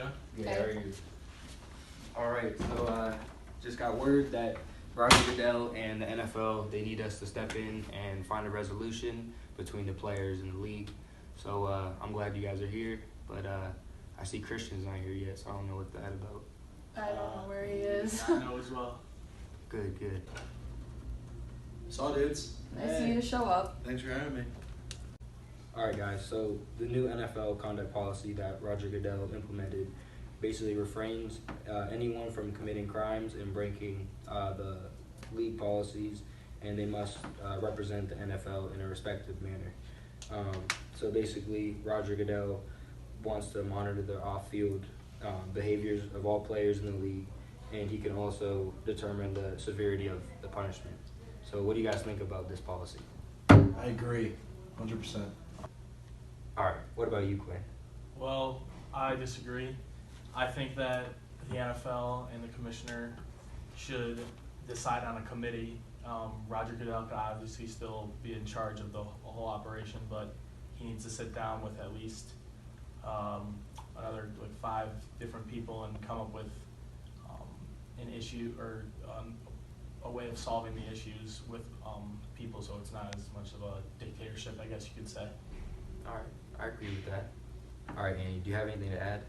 you? Good, how are you? All right, so just got word that Roger Goodell and the NFL, they need us to step in and find a resolution between the players and the league. So I'm glad you guys are here, but I see Christian's not here yet, so I don't know what that's about. I don't know where he is. I know as well. Good, good. Saw dudes. Nice of you to show up. Thanks for having me. All right, guys, so the new NFL conduct policy that Roger Goodell implemented basically refrains anyone from committing crimes and breaking the league policies, and they must represent the NFL in a respective manner. So basically, Roger Goodell wants to monitor the off-field behaviors of all players in the league, and he can also determine the severity of the punishment. So what do you guys think about this policy? I agree, 100%. All right, what about you, Quinn? Well, I disagree. I think that the NFL and the commissioner should decide on a committee. Roger Goodell could obviously still be in charge of the whole operation, but he needs to sit down with at least another 5 different people and come up with an issue or a way of solving the issues with people, so it's not as much of a dictatorship, I guess you could say. All right, I agree with that. All right, Annie, do you have anything to add?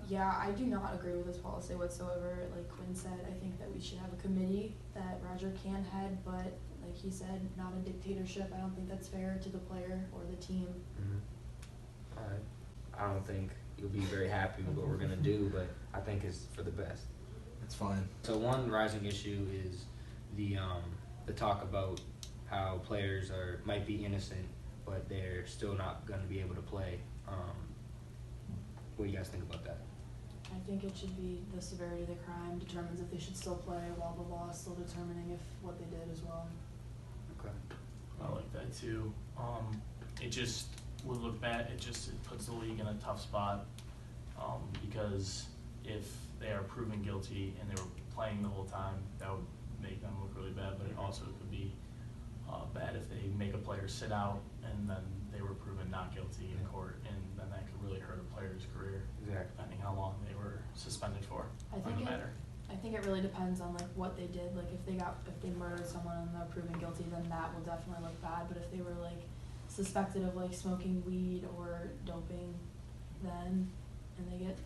Yeah, I do not agree with this policy whatsoever. Like Quinn said, I think that we should have a committee that Roger can head, but like he said, not a dictatorship. I don't think that's fair to the player or the team. Mm-hmm. All right. I don't think you'll be very happy with what we're going to do, but I think it's for the best. It's fine. So one rising issue is the talk about how players might be innocent, but they're still not going to be able to play. What do you guys think about that? I think it should be the severity of the crime determines if they should still play, while the law is still determining if what they did as well. Okay. I like that too. It just would look bad. It puts the league in a tough spot because if they are proven guilty and they were playing the whole time, that would make them look really bad. But it also could be bad if they make a player sit out and then they were proven not guilty in court, and then that could really hurt a player's career. Exactly. Depending how long they were suspended for. I think it really depends on like what they did. Like if they murdered someone and they're proven guilty, then that will definitely look bad. But if they were like suspected of like smoking weed or doping, then and they get,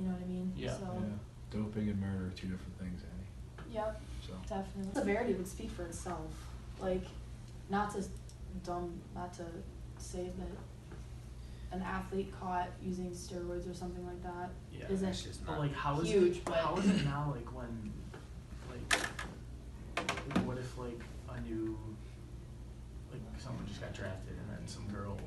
you know what I mean? Yeah. So, Yeah. Doping and murder are 2 different things, Annie. Yep. So. Definitely. Severity would speak for itself. Like, not to say that an athlete caught using steroids or something like that Yeah, isn't it's just But not like, how is huge, it? but How is it now? Like when, what if like a new, like someone just got drafted and then some girl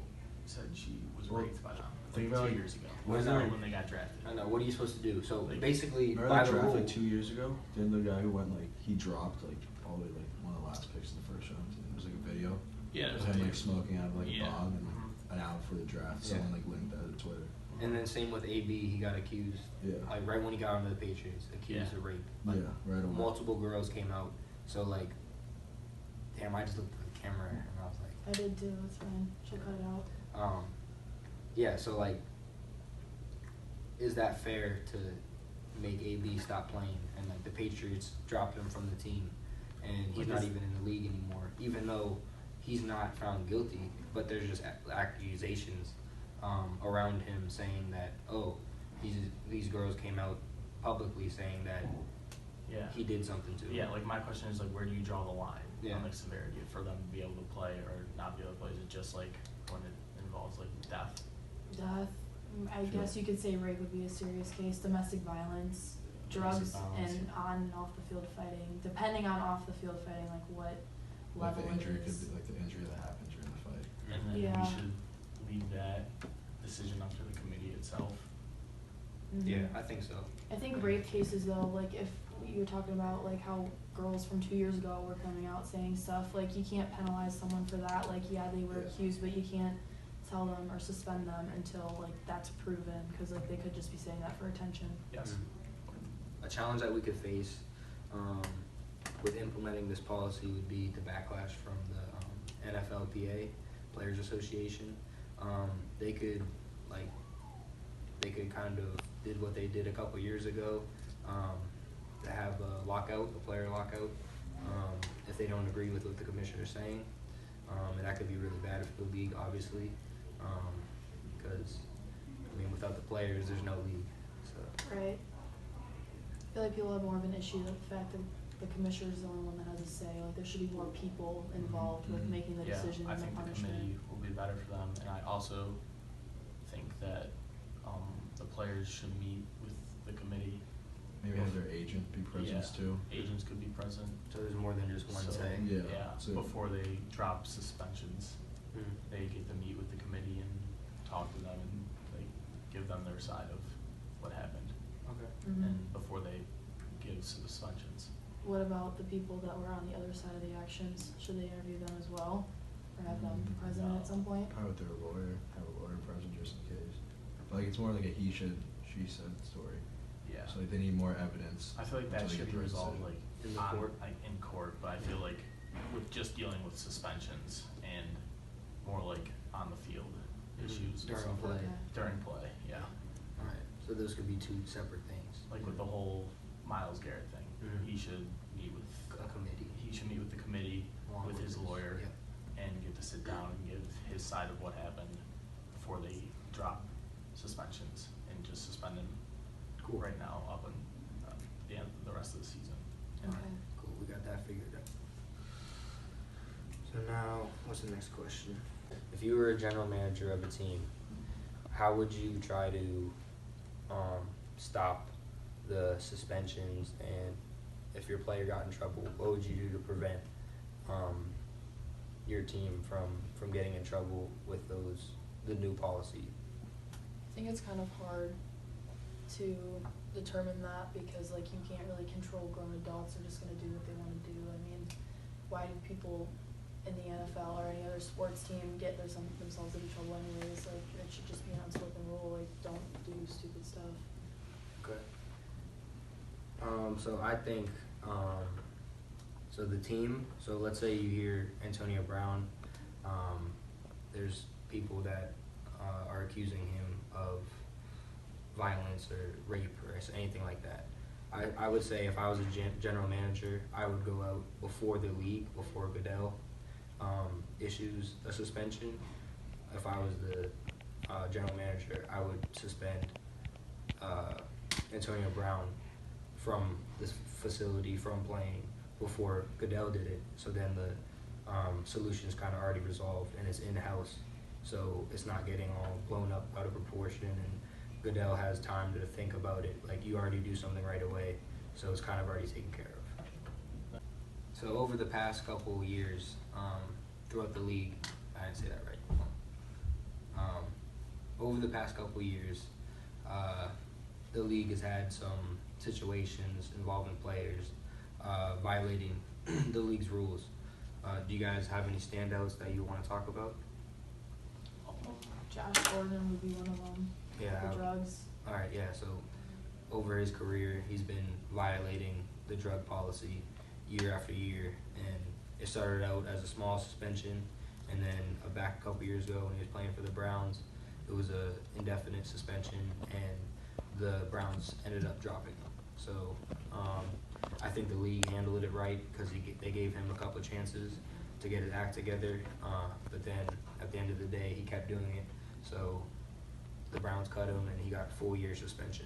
said she was raped by them think like about 2 it. years ago? Where's Or that? when they got drafted? I know. What are you supposed to do? So Like, basically, Remember by that the draft rule, like 2 years ago? Didn't the guy who went he dropped all the way one of the last picks in the first round? It was like a video. Yeah, It was him smoking out of a Yeah. bong, and Mhm. an hour before the draft, Yeah. someone linked that to Twitter. and then same with AB, he got accused. Yeah. Like right when he got onto the Patriots, accused Yeah. of rape. Like, Yeah, right away. multiple girls came out. So like, damn, I just looked at the camera and I was like, I did too. It's fine. She'll cut it out. yeah. So like, is that fair to make AB stop playing and like the Patriots dropped him from the team and he's not even in the league anymore, even though he's not found guilty, but there's just accusations around him saying that these girls came out publicly saying that Yeah. he did something to him. Yeah, like my question is like, where do you draw the line Yeah. on like severity for them to be able to play or not be able to play? Is it just like when it involves like death? Death. I guess you could say rape would be a serious case. Domestic violence, drugs, violence, and yeah. on and off the field fighting. Depending on off the field fighting, like what Like level the injury it could is. be like the injury that happened during the fight. And then Yeah. we should leave that decision up to the committee itself. Mhm. Yeah, I think so. I think rape cases though, like if you were talking about like how girls from 2 years ago were coming out saying stuff, like you can't penalize someone for that. Like yeah, they were Yeah. accused, but you can't tell them or suspend them until like that's proven, because like they could just be saying that for attention. Yes. A challenge that we could face with implementing this policy would be the backlash from the NFLPA, Players Association. They could like they could kind of did what they did a couple years ago, to have a lockout, a player lockout, if they don't agree with what the commissioner's saying. And that could be really bad for the league, obviously, because, I mean, without the players, there's no league, so. Right. I feel like people have more of an issue with the fact that the commissioner is the only one that has a say. Like, there should be more people involved with Mhm. making the Yeah, decision I and the think the punishment. committee will be better for them, and I also think that, the players should meet with the committee. Maybe have their agent be present Yeah, too. Agents could be present. So there's more than just one So, say. Yeah, so- before they drop suspensions, Mm. they get to meet with the committee and talk to them and like give them their side of what happened, Okay. Mhm. and before they give suspensions. What about the people that were on the other side of the actions? Should they interview them as well, or have them Mm, present at some point? Probably with their lawyer, have a lawyer present just in case. But like, it's more like a he said, she said story. Yeah. So like, they need more evidence. I feel like until that they should get be their resolved decision. like In the on, court? like in court, but I feel like with just dealing with suspensions and more like on the field Mhm. issues and During stuff play. like Okay. during play, yeah. Alright, so those could be two separate things. Like with the whole Miles Garrett thing, Mhm. he should meet with A committee. He should meet with the committee Along with with his his- lawyer yep. and get to sit down and give his side of what happened before they drop suspensions and just suspend him Cool. right now up and the end of the rest of the season. Okay. Cool, we got that figured out. So now, what's the next question? If you were a general manager of a team, how would you try to stop the suspensions, and if your player got in trouble, what would you do to prevent your team from getting in trouble with the new policy? I think it's kind of hard to determine that because like you can't really control grown adults. They're just gonna do what they wanna do. I mean, why do people in the NFL or any other sports team get themselves into trouble anyways? Like, it should just be an unspoken rule, like, don't do stupid stuff. Okay. So I think, so the team, so let's say you hear Antonio Brown, there's people that are accusing him of violence or rape or anything like that. I would say if I was a general manager, I would go out before the league, before Goodell issues a suspension. If I was the general manager, I would suspend Antonio Brown from this facility from playing before Goodell did it. So then the solution's kind of already resolved and it's in-house. So it's not getting all blown up out of proportion, and Goodell has time to think about it. Like, you already do something right away, so it's kind of already taken care of. So over the past couple years, throughout the league, I didn't say that right. Over the past couple years, the league has had some situations involving players violating the league's rules. Do you guys have any standouts that you want to talk about? Josh Gordon would be one of them. Yeah. The drugs. All right, yeah, so over his career, he's been violating the drug policy year after year, and it started out as a small suspension, and then back a couple years ago when he was playing for the Browns, it was a indefinite suspension, and the Browns ended up dropping him. So I think the league handled it right because they gave him a couple of chances to get his act together, but then at the end of the day, he kept doing it. So the Browns cut him, and he got a full year suspension.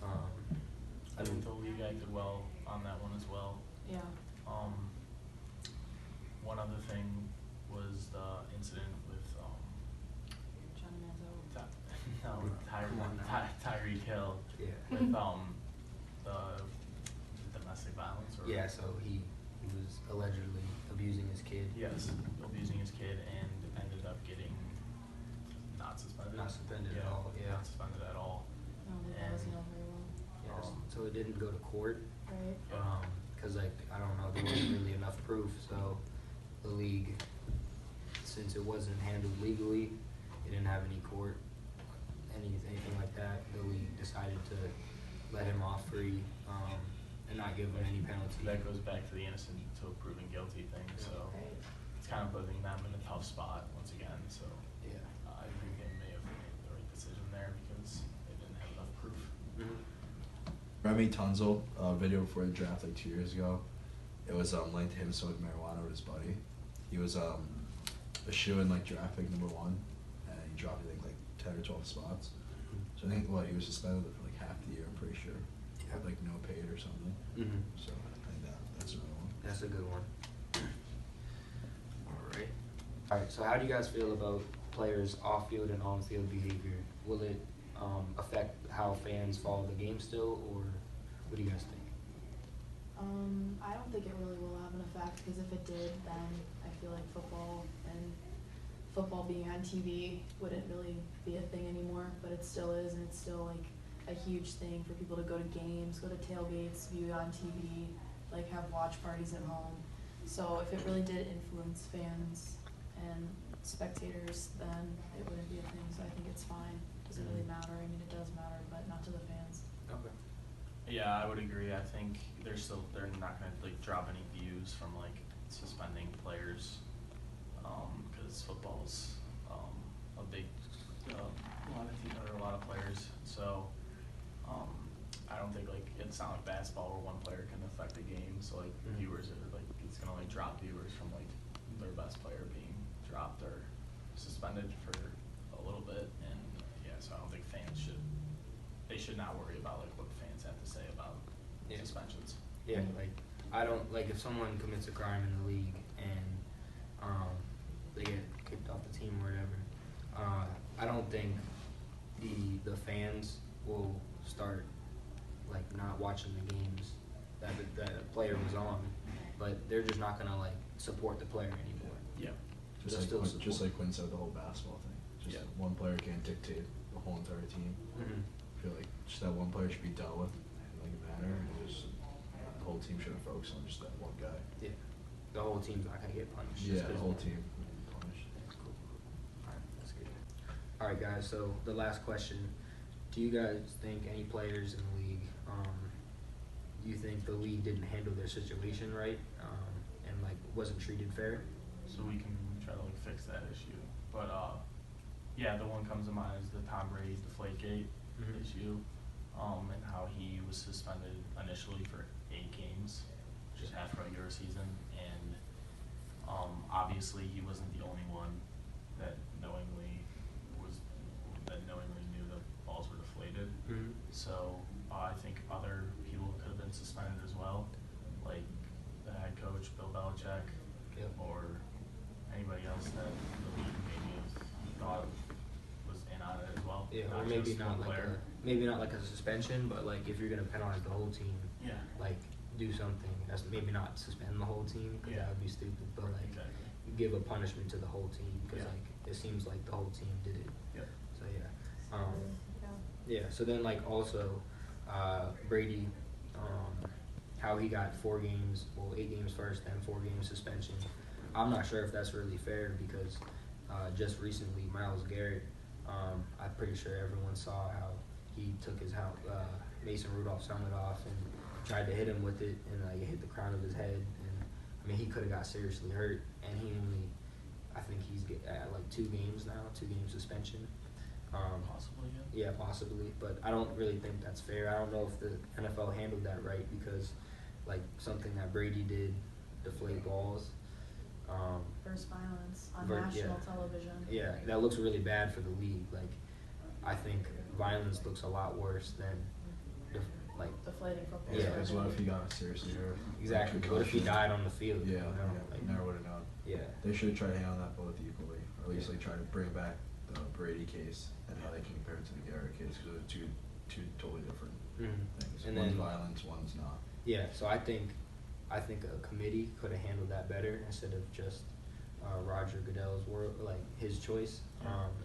I think the league acted well on that one as well. Yeah. One other thing was the incident with Johnny Manziel. Come on now. Tyreek Hill Yeah. with the domestic violence or Yeah, so he was allegedly abusing his kid. yes, abusing his kid and ended up getting not suspended. Not suspended at all, yeah. Not suspended at all. I don't think that was handled very well. Yes. So it didn't go to court. Right. Because like, I don't know, there wasn't really enough proof, so the league, since it wasn't handled legally, it didn't have any court, anything like that, the league decided to let him off free, and not give him any penalty. That goes back to the innocent until proven guilty thing, so Right. it's kind of putting them in a tough spot once again, so Yeah. I think they may have made the right decision there because Remy Tunzel video before the draft like 2 years ago. It was linked to him smoking marijuana with his buddy. He was a shoe in like draft pick number 1, and he dropped I think like 10 or 12 spots. So I think he was suspended for like half the year. I'm pretty sure. He had like no paid or something. Mm-hmm. So I think that's another one. That's a good one. All right. So how do you guys feel about players' off-field and on-field behavior? Will it affect how fans follow the game still, or what do you guys think? I don't think it really will have an effect, because if it did, then I feel like football being on TV wouldn't really be a thing anymore, but it still is, and it's still like a huge thing for people to go to games, go to tailgates, view it on TV, like have watch parties at home. So if it really did influence fans and spectators, then it wouldn't be a thing, so I think it's fine. Doesn't really matter. I mean, it does matter, but not to the fans. Okay. Yeah, I would agree. I think they're not gonna like drop any views from like suspending players, because football's a big a lot of players. So I don't think like it's not like basketball where one player can affect the game. So like viewers are like it's gonna like drop viewers from like their best player being dropped or suspended for a little bit. And yeah, so I don't think fans should not worry about like what fans have to say about suspensions. Yeah, like I don't like if someone commits a crime in the league and they get kicked off the team or whatever. I don't think the fans will start like not watching the games that the player was on, but they're just not gonna like support the player anymore. Yeah. Just like Quinn said, the whole basketball thing. Just one player can't dictate the whole entire team. Mm-hmm. I feel like just that one player should be dealt with like a manner, and just the whole team shouldn't focus on just that one guy. Yeah, the whole team's not gonna get punished. Yeah, just the 'cause whole of- team would be punished. Cool. Alright, that's good. Alright guys, so the last question. Do you guys think any players in the league, do you think the league didn't handle their situation right, and like wasn't treated fair? So we can try to like fix that issue. But yeah, the one comes to mind is the Tom Brady's Deflategate issue, and how he was suspended initially for 8 games, which is half regular season, and obviously he wasn't the only one that knowingly knew the balls were deflated. Mm-hmm. So I think other people could have been suspended as well, like the head coach Bill Belichick, Yep. or anybody else that the league maybe thought was in on it as well. Yeah, or maybe just not one like player. maybe not like a suspension, but like if you're gonna penalize the whole team, Yeah. like do something. That's maybe not suspend the whole team because that would be stupid, but like Exactly. give a punishment to the whole team because Yeah. like it seems like the whole team did it. Yep. So yeah. Yeah. Yeah. So then like also Brady, how he got 4 games, well 8 games first, then 4 games suspension. I'm not sure if that's really fair because just recently Myles Garrett, I'm pretty sure everyone saw how he took his Mason Rudolph's helmet off and tried to hit him with it, and like it hit the crown of his head, and I mean he could have got seriously hurt, and I think he's at like 2 games now, 2 game suspension. Possibly, yeah. Yeah, possibly, but I don't really think that's fair. I don't know if the NFL handled that right because like something that Brady did, deflate balls. First violence on Yeah. national television. Yeah, that looks really bad for the league. Like, I think violence looks a lot worse than, Deflating football. Yeah. Because what if he got seriously hurt? exactly. What if he died on the field? Yeah, you know? Like, never would have known. yeah. They should try to handle that both equally, or at least like try to bring back the Brady case and how they can compare it to the Garrett case because they're two totally different things. And one's then violence, one's not. yeah, so I think a committee could have handled that better instead of just Roger Goodell's his choice.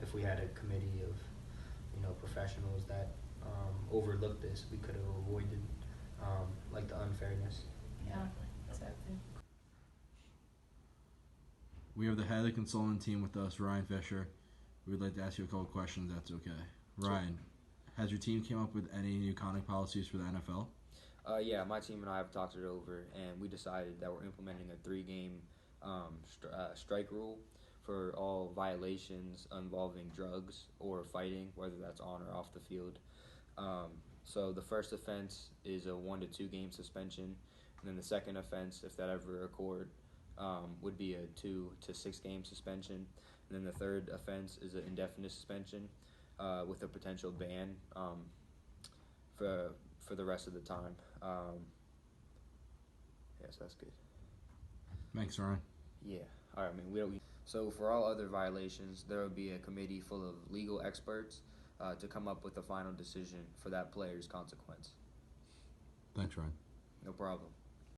If we had a committee of professionals that overlooked this, we could have avoided like the unfairness. Yeah, exactly. We have the head of the consultant team with us, Ryan Fisher. We would like to ask you a couple questions, if that's okay. Ryan, has your team came up with any new conduct policies for the NFL? Yeah, my team and I have talked it over, and we decided that we're implementing a 3-game strike rule for all violations involving drugs or fighting, whether that's on or off the field. So the first offense is a 1 to 2 game suspension, and then the second offense, if that ever occurred, would be a 2 to 6 game suspension, and then the third offense is an indefinite suspension with a potential ban for the rest of the time. Yes, that's good. Thanks, Ryan. Yeah. All right. I mean, so for all other violations, there will be a committee full of legal experts to come up with a final decision for that player's consequence. Thanks, Ryan. No problem.